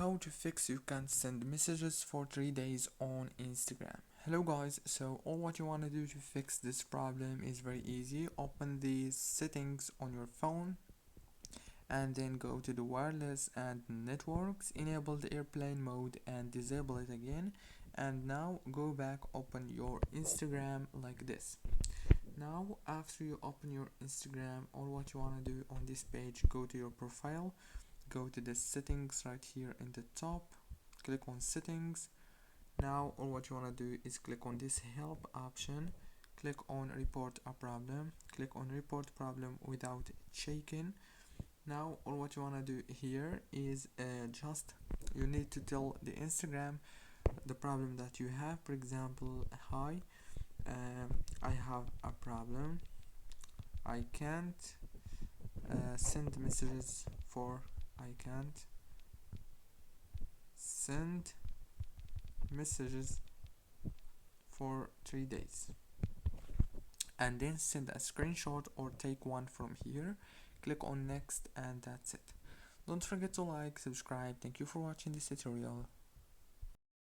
how to fix you can't send messages for 3 days on Instagram. Hello guys, so all what you want to do to fix this problem is very easy. Open the settings on your phone and then go to the wireless and networks, enable the airplane mode and disable it again, and now go back, open your Instagram like this. Now after you open your Instagram, all what you want to do on this page, go to your profile, go to the settings right here in the top, click on settings. Now all what you want to do is click on this help option, click on report a problem, click on report problem without checking. Now all what you want to do here is just you need to tell the Instagram the problem that you have. For example, hi, I have a problem, I can't send messages for I can't send messages for 3 days, and then send a screenshot or take one from here. Click on next and that's it. Don't forget to like, subscribe. Thank you for watching this tutorial.